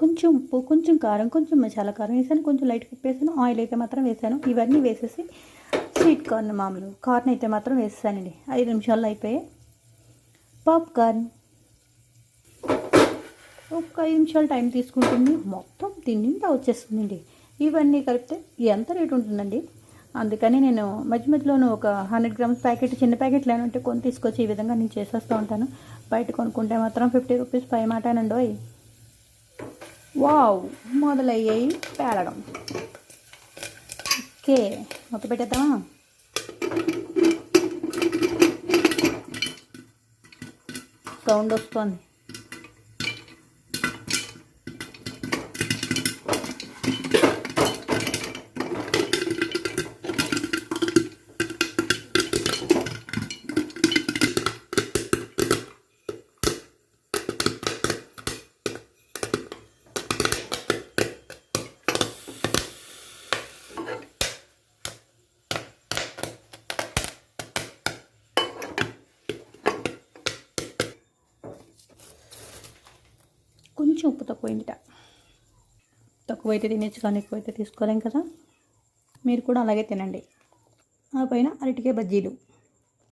కొంచెం ఉప్పు, కొంచెం కారం, కొంచెం మసాలా కారం వేసాను, కొంచెం లైట్గా ఉప్పు వేసాను, ఆయిల్ అయితే మాత్రం వేసాను. ఇవన్నీ వేసేసి స్వీట్ కార్న్ మామూలు కార్న్ అయితే మాత్రం వేసానండి. 5 నిమిషాల్లో అయిపోయాయి. పాప్కార్న్ ఒక 5 నిమిషాలు టైం తీసుకుంటుంది, మొత్తం తిండింతా వచ్చేస్తుందండి. ఇవన్నీ కలిపితే ఎంత రేటు ఉంటుందండి. అందుకని నేను మధ్య మధ్యలోనూ ఒక 100 గ్రామ్స్ ప్యాకెట్, చిన్న ప్యాకెట్లు ఏమంటే కొని తీసుకొచ్చి ఈ విధంగా నేను చేసేస్తూ ఉంటాను. బయట కొనుక్కుంటే మాత్రం 50 రూపీస్ పై మాటనండి. వావ్, మొదలయ్యాయి పేలడం. ఓకే, మొత్తం పెట్టేద్దామా. సౌండ్ వస్తుంది. కొంచెం ఉప్పు తక్కువైందిట. తక్కువైతే తినచ్చు కానీ ఎక్కువైతే తీసుకోలేం కదా. మీరు కూడా అలాగే తినండి. ఆ పైన అరటికాయ బజ్జీలు.